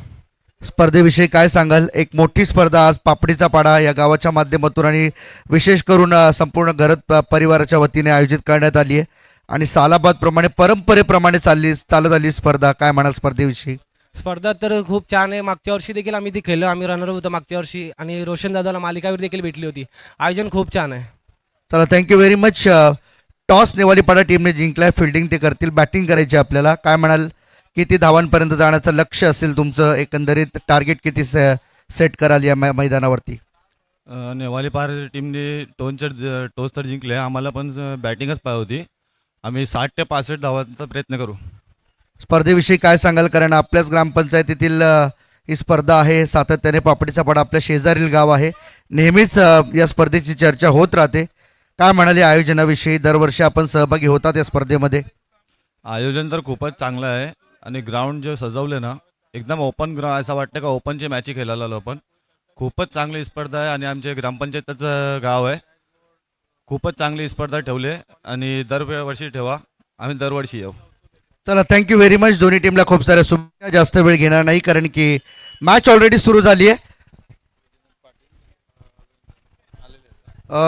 स्पर्धेविषयी काय सांगाल? एक मोठी स्पर्धा आज पापडीचा पाडा या गावाच्या माध्यमातून आणि विशेष करून संपूर्ण घरत परिवाराच्या वतीने आयोजित करण्यात आली आहे आणि सालाबाद प्रमाणे परंपरेप्रमाणे चालत आली स्पर्धा. काय म्हणाल स्पर्धेविषयी? स्पर्धा तर खूप छान आहे. मागच्या वर्षी देखील आम्ही ती खेळलो. आम्ही रनर होतो मागच्या वर्षी आणि रोशन दादाला मालिकावीर देखील भेटली होती. आयोजन खूप छान आहे. चला, थँक्यू व्हेरी मच. टॉस नेवालीपाडा टीमने जिंकलाय. फिल्डिंग ते करतील, बॅटिंग करायची आपल्याला. काय म्हणाल, किती धावांपर्यंत जाण्याचं लक्ष असेल तुमचं? एकंदरीत टार्गेट किती सेट कराल या मैदानावरती? नेवालीपाडा टीमने टॉस तर जिंकले. आम्हाला पण बॅटिंगच पाहिजे होती. आम्ही 60 ते 65 धावांचा प्रयत्न करू. स्पर्धेविषयी काय सांगाल? कारण आपल्याच ग्रामपंचायतीतील ही स्पर्धा आहे. सातत्याने पापडीचा पाडा आपल्या शेजारील गाव आहे. नेहमीच या स्पर्धेची चर्चा होत राहते. काय म्हणाले आयोजनाविषयी? दरवर्षी आपण सहभागी होतात या स्पर्धेमध्ये. आयोजन तर खूपच चांगलं आहे आणि ग्राउंड जे सजवले ना, एकदम ओपन ग्राउंड, असं वाटतं का ओपनची मॅच खेळायला आलो आपण. खूपच चांगली स्पर्धा आहे आणि आमचे ग्रामपंचायतचं गाव आहे. खूपच चांगली स्पर्धा ठेवली आणि दरवर्षी ठेवा. आम्ही दरवर्षी येऊ. चला, थँक्यू व्हेरी मच. दोन्ही टीमला खूप साऱ्या शुभेच्छा. जास्त वेळ घेणार नाही कारण की मॅच ऑलरेडी सुरू झाली आहे.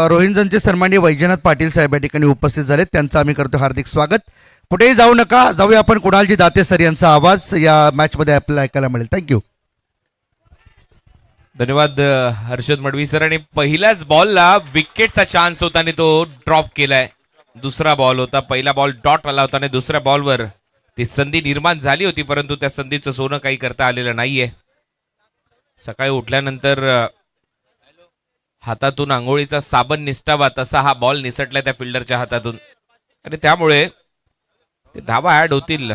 रोहिंजनचे सन्माननीय वैजनाथ पाटील साहेब या ठिकाणी उपस्थित झाले. त्यांचं आम्ही करतो हार्दिक स्वागत. कुठेही जाऊ नका, जाऊया आपण कुणालजी दाते सर यांचा आवाज या मॅचमध्ये आपल्याला ऐकायला मिळेल. थँक्यू. धन्यवाद हर्षद मडवी सर. आणि पहिल्याच बॉलला विकेटचा चान्स होता आणि तो ड्रॉप केलाय. दुसरा बॉल होता, पहिला बॉल डॉट आला होता आणि दुसऱ्या बॉलवर ती संधी निर्माण झाली होती, परंतु त्या संधीचं सोनं काही करता आलेलं नाहीये. सकाळी उठल्यानंतर हातातून आंघोळीचा साबण निसटावा तसा हा बॉल निसटलाय त्या फिल्डरच्या हातातून आणि त्यामुळे ते धावा ऍड होतील.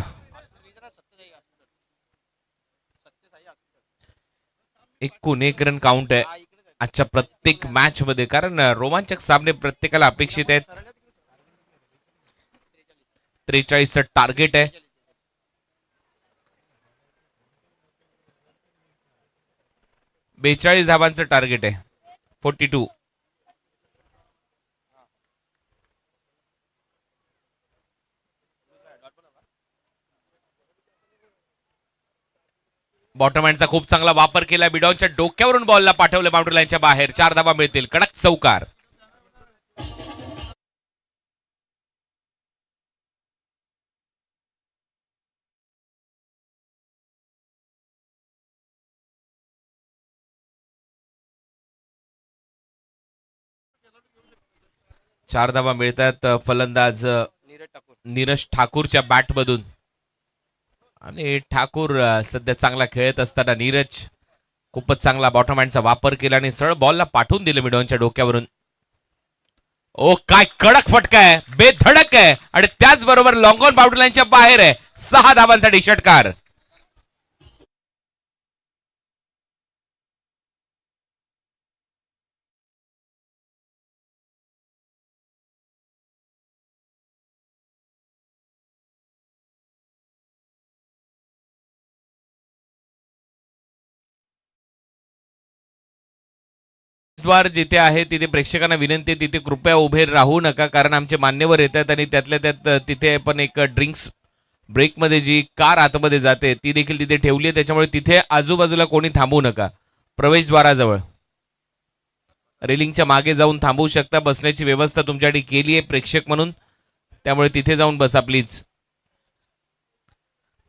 एकूण 1 रन काउंट आहे आजच्या प्रत्येक मॅच मध्ये, कारण रोमांचक सामने प्रत्येकाला अपेक्षित आहेत. 43चं टार्गेट आहे. बेचाळीस धावांचं टार्गेट आहे. 42. बॉटम हँडचा खूप चांगला वापर केला. बिडॉनच्या डोक्यावरून बॉलला पाठवलं बाउंड्री लाईनच्या बाहेर. 4 धावा मिळतील. कडक चौकार. 4 धावा मिळतात फलंदाज नीरज ठाकूरच्या बॅटमधून. आणि ठाकूर सध्या चांगला खेळत असताना नीरज खूपच चांगला बॉटम हँडचा वापर केला आणि सरळ बॉलला पाठवून दिलं मिडॉनच्या डोक्यावरून. ओ काय कडक फटका आहे, बेधडक आहे आणि त्याचबरोबर लॉंग ऑन बाउंड्री लाईनच्या बाहेर आहे. 6 धावांसाठी षटकार. द्वार जिथे आहे तिथे प्रेक्षकांना विनंती आहे, तिथे कृपया उभे राहू नका, कारण आमचे मान्यवर येतात आणि त्यातल्या त्यात तिथे पण एक ड्रिंक्स ब्रेकमध्ये जी कार आतमध्ये जाते ती देखील तिथे ठेवली आहे. त्याच्यामुळे तिथे आजूबाजूला कोणी थांबू नका. प्रवेशद्वाराजवळ रेलिंगच्या मागे जाऊन थांबवू शकता. बसण्याची व्यवस्था तुमच्यासाठी केली आहे प्रेक्षक म्हणून, त्यामुळे तिथे जाऊन बसा प्लीज.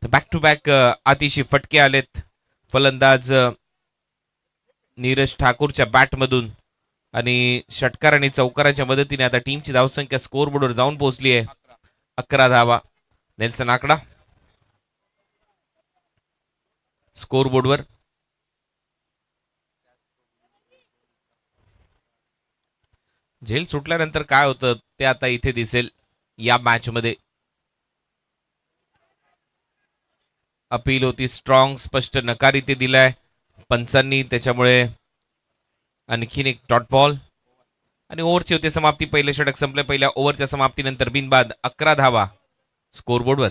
बॅक टू बॅक अतिशय फटके आलेत फलंदाज नीरज ठाकूरच्या बॅटमधून आणि षटकार आणि चौकाराच्या मदतीने आता टीमची धावसंख्या स्कोर बोर्डवर जाऊन पोहोचली आहे. 11 धावा. नेल्सन आकडा स्कोर बोर्डवर. झेल सुटल्यानंतर काय होतं ते आता इथे दिसेल या मॅच मध्ये. अपील होती स्ट्रॉंग, स्पष्ट नकार इथे दिलाय पंचांनी, त्याच्यामुळे आणखीन एक डॉट बॉल आणि ओव्हरची होते समाप्ती. पहिले षटक संपले. पहिल्या ओव्हरच्या समाप्तीनंतर बिनबाद 11 धावा स्कोरबोर्डवर.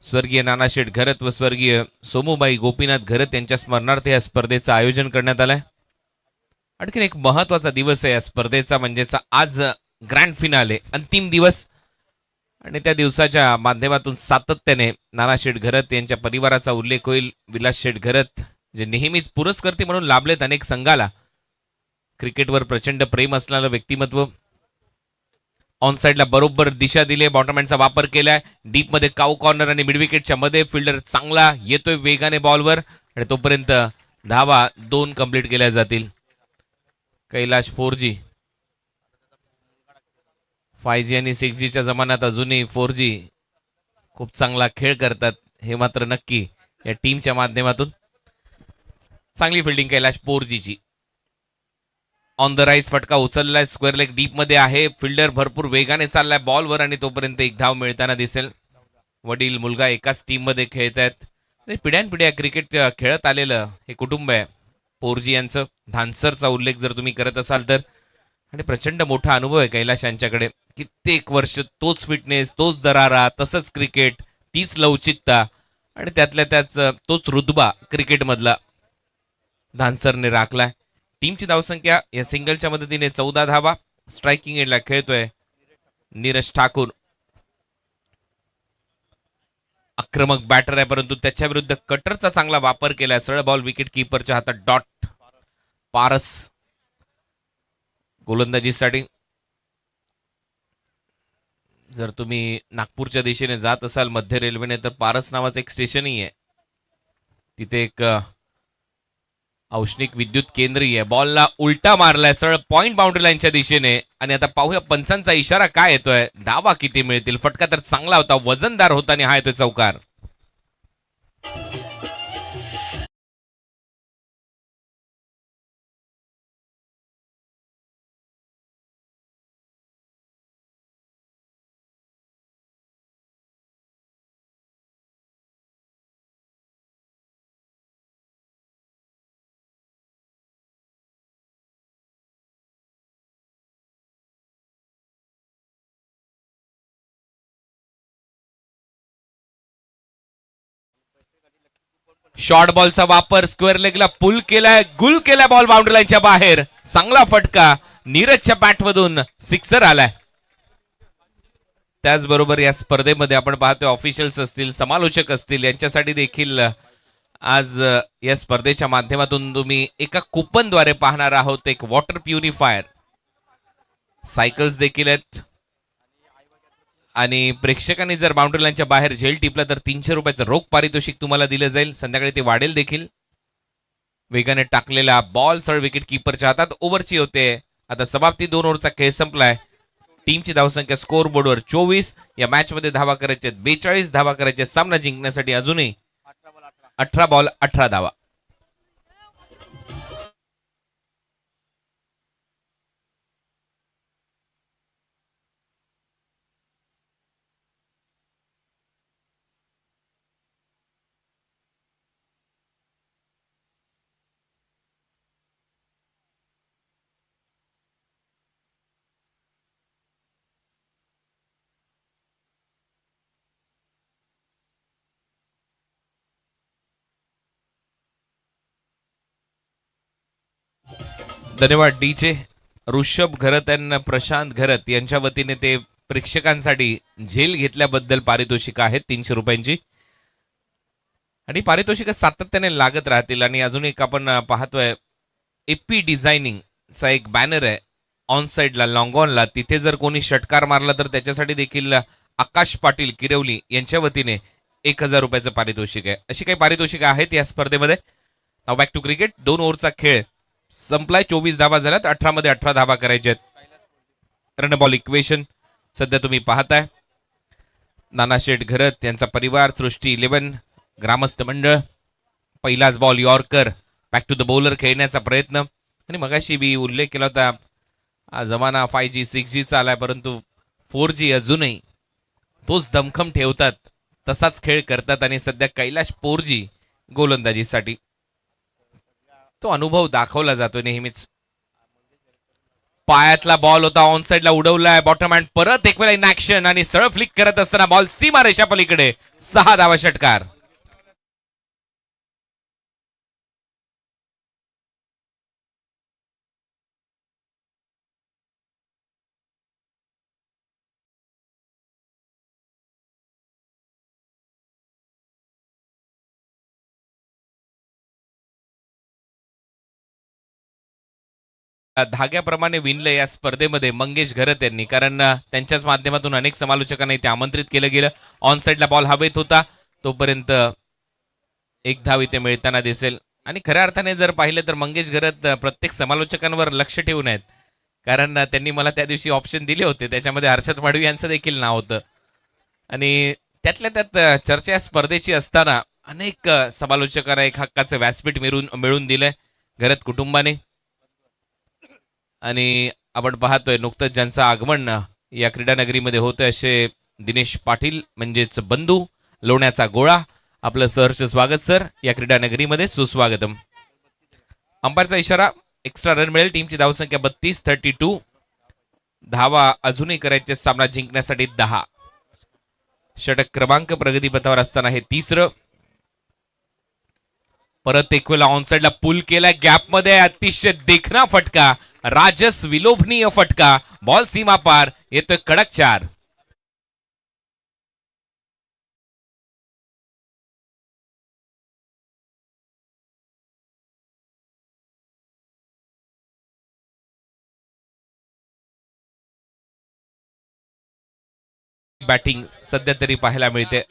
स्वर्गीय नानाशेठ घरत व स्वर्गीय सोमूबाई गोपीनाथ घरत यांच्या स्मरणार्थ या स्पर्धेचं आयोजन करण्यात आलंय. आणखीन एक महत्वाचा दिवस आहे या स्पर्धेचा, म्हणजेच आज ग्रँड फिनाले, अंतिम दिवस. आणि त्या दिवसाच्या माध्यमातून सातत्याने नानाशेठ घरत यांच्या परिवाराचा उल्लेख होईल. विलास शेठ घरत जे नेहमीच पुरस्कर्ते म्हणून लाभलेत अनेक संघाला. क्रिकेटवर प्रचंड प्रेम असणारं व्यक्तिमत्व. ऑन साइडला बरोबर दिशा दिली, बॉटम हँडचा वापर केलाय. डीप मध्ये काऊ कॉर्नर आणि मिडविकेटच्या मध्ये फिल्डर चांगला येतोय वेगाने बॉलवर आणि तोपर्यंत धावा 2 कंप्लीट केल्या जातील. कैलाश 4G 5G आणि 6Gच्या जमान्यात अजूनही 4G खूप चांगला खेळ करतात, हे मात्र नक्की. या टीमच्या माध्यमातून चांगली फिल्डिंग कैलाश 4Gची. ऑन द राईज फटका उचललाय, स्क्वेअर लेग डीप मध्ये आहे. फिल्डर भरपूर वेगाने चाललाय बॉलवर आणि तोपर्यंत एक धाव मिळताना दिसेल. वडील मुलगा एकाच टीम मध्ये खेळत आहेत आणि पिढ्यानपिढ्या क्रिकेट खेळत आलेलं हे कुटुंब आहे 4G यांचं. धानसरचा उल्लेख जर तुम्ही करत असाल तर, आणि प्रचंड मोठा अनुभव आहे कैलाश यांच्याकडे. कित्येक वर्ष तोच फिटनेस, तोच दरारा, तसंच क्रिकेट, तीच लवचिकता आणि त्यातल्या त्याच तोच रुतबा क्रिकेटमधला धानसरने राखलाय. टीमची धावसंख्या या सिंगलच्या मदतीने 14 धावा. स्ट्रायकिंग एंडला खेळतोय नीरज ठाकूर. आक्रमक बॅटर आहे, परंतु त्याच्या विरुद्ध कटरचा चांगला वापर केलाय. सरळ बॉल विकेट कीपरच्या हातात. डॉट पारस गोलंदाजीसाठी. जर तुम्ही नागपूरच्या दिशेने जात असाल मध्य रेल्वेने तर पारस नावाचं एक स्टेशनही आहे. तिथे एक औष्णिक विद्युत केंद्रही आहे. बॉलला उलटा मारलाय सरळ पॉइंट बाउंड्री लाईनच्या दिशेने आणि आता पाहूया पंचांचा इशारा काय येतोय, धावा किती मिळतील. फटका तर चांगला होता, वजनदार होता आणि हा येतोय चौकार. शॉर्ट बॉलचा वापर स्क्वेअर लेगला पुल केलाय, गुल केलाय बॉल बाउंड्री लाईनच्या बाहेर. चांगला फटका नीरजच्या बॅटमधून सिक्सर आलाय. त्याचबरोबर या स्पर्धेमध्ये आपण पाहतोय ऑफिशियल्स असतील, समालोचक असतील, यांच्यासाठी देखील आज या स्पर्धेच्या माध्यमातून तुम्ही एका कुपनद्वारे पाहणार आहोत एक वॉटर प्युरिफायर. सायकल्स देखील आहेत आणि प्रेक्षकांनी जर बाउंड्री लाईनच्या बाहेर झेल टिपला तर 300 रुपयाचं रोख पारितोषिक तुम्हाला दिलं जाईल. संध्याकाळी ते वाढेल देखील. वेगाने टाकलेला बॉल सर विकेट किपरच्या हातात ओव्हरची होते. आता समाप्ती 2 ओव्हरचा खेळ संपलाय. टीमची धावसंख्या स्कोअर बोर्डवर 24. या मॅच मध्ये धावा करायचे 42 धावा करायचे. सामना जिंकण्यासाठी अजूनही 18 बॉल 18 धावा. धन्यवाद डीजे. ऋषभ घरत आणि प्रशांत घरत यांच्या वतीने ते प्रेक्षकांसाठी झेल घेतल्याबद्दल पारितोषिक आहेत 300 रुपयांची. आणि पारितोषिक सातत्याने लागत राहतील. आणि अजून एक आपण पाहतोय एपी डिझायनिंग चा एक बॅनर आहे ऑन साइडला लॉंगॉनला. तिथे जर कोणी षटकार मारला तर त्याच्यासाठी देखील आकाश पाटील किरवली यांच्या वतीने 1000 रुपयाचं पारितोषिक आहे. अशी काही पारितोषिक आहेत या स्पर्धेमध्ये. नाव बॅक टू क्रिकेट. 2 ओव्हरचा खेळ संपलाय. 24 धावा झाल्यात. 18 मध्ये 18 धावा करायच्या आहेत. रन बॉल इक्वेशन सध्या तुम्ही पाहताय. नानाशेठ घरत यांचा परिवार, सृष्टी 11, ग्रामस्थ मंडळ. पहिलाच ball yorker. Back to the bowler खेळण्याचा प्रयत्न. आणि मगाशी बी उल्लेख केला होता हा जमाना 5G 6G चा आलाय, परंतु 4G अजूनही तोच दमखम ठेवतात, तसाच खेळ करतात. आणि सध्या कैलाश 4G गोलंदाजीसाठी तो अनुभव दाखवला जातो नेहमीच. पायातला बॉल होता, ऑन साइडला उडवलाय बॉटम हँड. परत एक वेळा इन ऍक्शन आणि सरळ फ्लिक करत असताना बॉल सीमा रेषा पलीकडे. 6 धावा षटकार. धाग्याप्रमाणे विणलं या स्पर्धेमध्ये मंगेश घरत यांनी. कारण त्यांच्याच माध्यमातून अनेक समालोचकांना इथे आमंत्रित केलं गेलं. ऑन साइडला बॉल हवेत होता तोपर्यंत एक धाव इथे मिळताना दिसेल. आणि खऱ्या अर्थाने जर पाहिलं तर मंगेश घरत प्रत्येक समालोचकांवर लक्ष ठेवून आहेत. कारण त्यांनी मला त्या दिवशी ऑप्शन दिले होते, त्याच्यामध्ये हर्षद माडवी यांचं देखील नाव होतं. आणि त्यातल्या त्यात चर्चा या स्पर्धेची असताना अनेक समालोचकांना एक हक्काचं व्यासपीठ मिळून दिलंय घरत कुटुंबाने. आणि आपण पाहतोय नुकतंच ज्यांचं आगमन या क्रीडा नगरीमध्ये होतं असे दिनेश पाटील म्हणजेच बंधू लोण्याचा गोळा. आपलं सहर्ष स्वागत सर या क्रीडा नगरीमध्ये. सुस्वागतम. अंपायरचा इशारा. एक्स्ट्रा रन मिळेल. टीमची धावसंख्या 32, 32. धावा अजूनही करायचे सामना जिंकण्यासाठी 10. षटक क्रमांक प्रगतीपथावर असताना हे 3रं. परत एक वेळा ऑनसाइडला पुल केलाय गॅप मध्ये. अतिशय देखणा फटका, राजस विलोभनीय फटका. बॉल सीमा पार. येतोय कडक 4. बॅटिंग सध्या तरी पाहायला मिळते.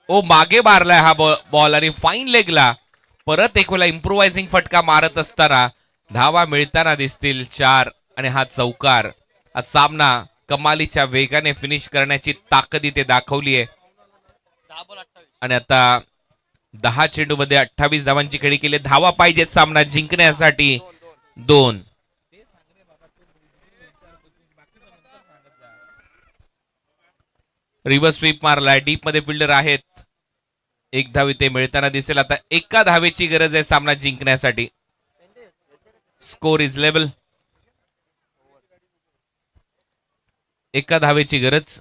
ओ मागे मारलाय हा बॉल आणि फाईन लेगला परत एक वेळा इम्प्रोवायझिंग फटका मारत असताना धावा मिळताना दिसतील 4. आणि हा चौकार. हा सामना कमालीच्या वेगाने फिनिश करण्याची ताकद इथे दाखवली आहे. आणि आता 10 चेंडूमध्ये 28 धावांची खेळी केली. धावा पाहिजेत सामना जिंकण्यासाठी 2. रिव्हर्स स्वीप मारलाय. डीप मध्ये फिल्डर आहेत. 1 धाव इथे मिळताना दिसेल. आता एका धावेची गरज आहे सामना जिंकण्यासाठी. Score is level. एका धावेची गरज.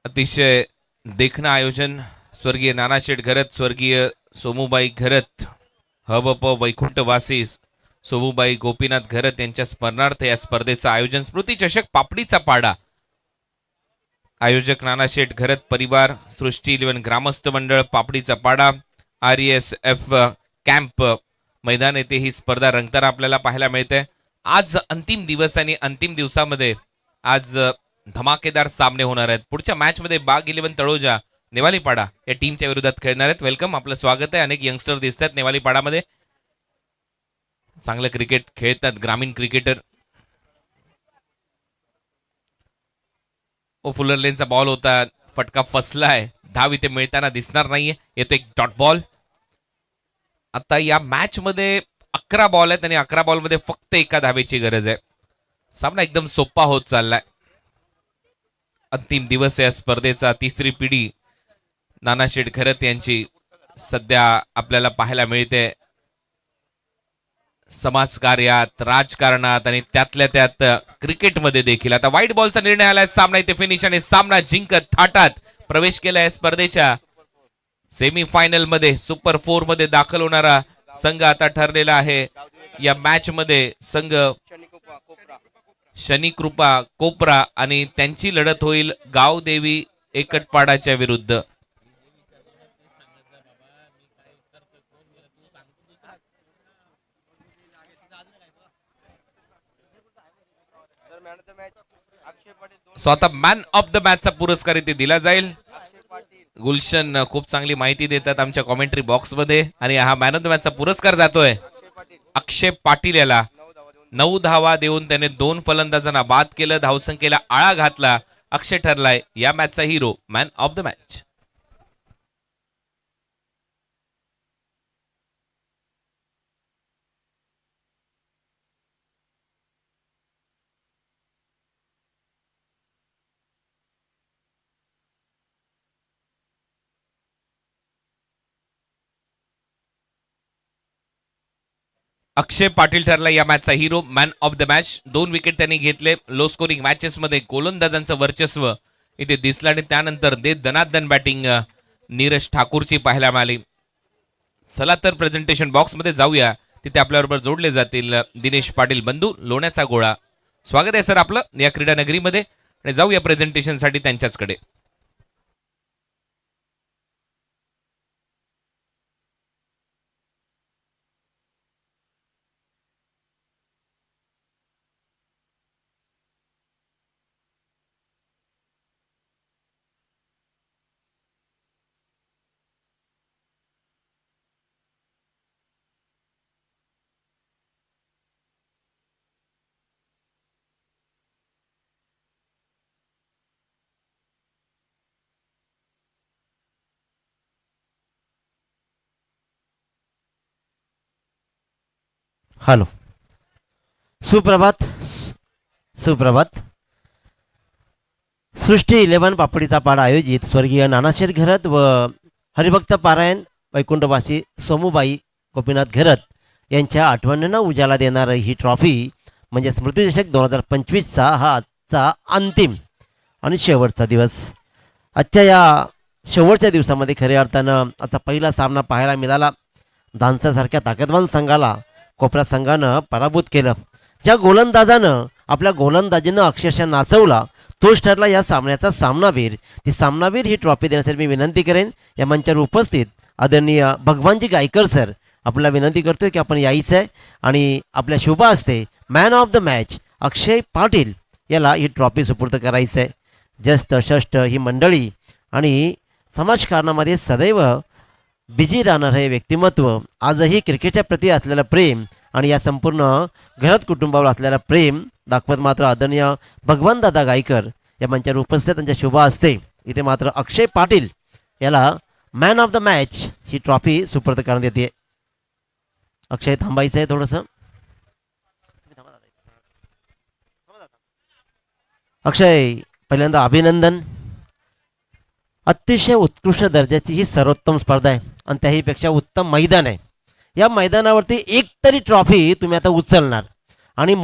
अतिशय देखणं आयोजन स्वर्गीय नानाशेठ घरत, स्वर्गीय सोमूबाई घरत, हबप वैकुंठवासी सोमूबाई गोपीनाथ घरत यांच्या स्मरणार्थ या स्पर्धेचं आयोजन. स्मृती चषक पापडीचा पाडा. आयोजक नानाशेठ घरत परिवार, सृष्टी 11 ग्रामस्थ मंडळ, पापडीचा पाडा, RESF कॅम्प मैदान येथे ही स्पर्धा रंगताना आपल्याला पाहायला मिळते. आज अंतिम दिवस आणि अंतिम दिवसामध्ये आज धमाकेदार सामने होणार आहेत. पुढच्या मॅच मध्ये बाग 11 तळोजा नेवालीपाडा या टीमच्या विरोधात खेळणार आहेत. वेलकम, आपलं स्वागत आहे. अनेक यंगस्टर दिसतात नेवालीपाडामध्ये, चांगलं क्रिकेट खेळतात ग्रामीण क्रिकेटर. फुलर लेनचा बॉल होता, फटका फसलाय, धाव इथे मिळताना दिसणार नाहीये. येतो एक डॉट बॉल. आता या मॅच मध्ये 11 बॉल आहेत आणि 11 बॉल मध्ये फक्त एका धावेची गरज आहे. सामना एकदम सोपा होत चाललाय. अंतिम दिवस या स्पर्धेचा. तिसरी पिढी नानाशेठ घरत यांची सध्या आपल्याला पाहायला मिळते समाजकार्यात, राजकारणात आणि त्यातल्या त्यात क्रिकेटमध्ये देखील. आता व्हाईट बॉलचा निर्णय आलाय. सामना इथे फिनिश आणि सामना जिंकत थाटात प्रवेश केलाय स्पर्धेच्या सेमी फायनल मध्ये. सुपर 4 मध्ये दाखल होणारा संघ आता ठरलेला आहे. या मॅच मध्ये संघ शनिकृपा कोपरा आणि त्यांची लढत होईल गावदेवी एकटपाडाच्या विरुद्ध. स्वतः मॅन ऑफ द मॅचचा पुरस्कार इथे दिला जाईल. गुलशन खूप चांगली माहिती देतात आमच्या कॉमेंट्री बॉक्स मध्ये. आणि हा मॅन ऑफ द मॅचचा पुरस्कार जातोय अक्षय पाटील याला. 9 धावा देऊन त्याने 2 फलंदाजांना बाद केलं, धावसंख्येला आळा घातला. अक्षय ठरलाय या मॅचचा hero, man of the match. Akshay Patil ठरला या मॅचचा hero, man of the match. 2 wicket त्यांनी घेतले. लो स्कोरिंग मॅचेस मध्ये गोलंदाजांचं वर्चस्व इथे दिसलं आणि त्यानंतर दनादन बॅटिंग नीरज ठाकूरची पाहायला मिळाली. चला तर प्रेझेंटेशन बॉक्स मध्ये जाऊया. तिथे आपल्याबरोबर जोडले जातील दिनेश पाटील बंधू, लोण्याचा गोळा. स्वागत आहे सर आपलं या क्रीडा नगरीमध्ये. आणि जाऊया प्रेझेंटेशन साठी त्यांच्याचकडे. हॅलो, सुप्रभात. सुप्रभात. सृष्टी 11 पापडीचा पाडा आयोजित स्वर्गीय नानाशेठ घरत व हरिभक्त पारायण वैकुंठवासी सोमूबाई गोपीनाथ घरत यांच्या आठवणींना उजाला देणारं ही ट्रॉफी म्हणजे स्मृतिचषक 2025चा हा आजचा अंतिम आणि शेवटचा दिवस. आजच्या या शेवटच्या दिवसामध्ये खऱ्या अर्थानं आता पहिला सामना पाहायला मिळाला. दानसासारख्या ताकदवान संघाला कोपरा संघानं पराभूत केलं. ज्या गोलंदाजानं आपल्या गोलंदाजीनं अक्षरशः नाचवला तोच ठरला या सामन्याचा सामनावीर. ती सामनावीर ही ट्रॉफी देण्यासाठी मी विनंती करेन या मंचावर उपस्थित आदरणीय भगवानजी गायकर सर आपल्याला विनंती करतोय की आपण यायचं आहे आणि आपल्या शुभ हस्ते man of the match Akshay Patil याला ही ट्रॉफी सुपूर्द करायचं आहे. जस्ट षष्ठ ही मंडळी आणि समाजकारणामध्ये सदैव बिजी राहणारं हे व्यक्तिमत्व आजही क्रिकेटच्या प्रती असलेलं प्रेम आणि या संपूर्ण घरात कुटुंबावर असलेलं प्रेम दाखवत मात्र आदरणीय भगवानदादा गायकर या मंचावर उपस्थित त्यांच्या शुभ हस्ते इथे मात्र अक्षय पाटील याला man of the match he trophy सुपूर्द करण्यात येते. अक्षय थांबायचं आहे थोडंसं. अक्षय, पहिल्यांदा अभिनंदन. अतिशय उत्कृष्ट दर्जाची ही सर्वोत्तम स्पर्धा आहे आणि त्याहीपेक्षा उत्तम मैदान आहे. या मैदानावरती एक तरी ट्रॉफी तुम्ही आता उचलणार आणि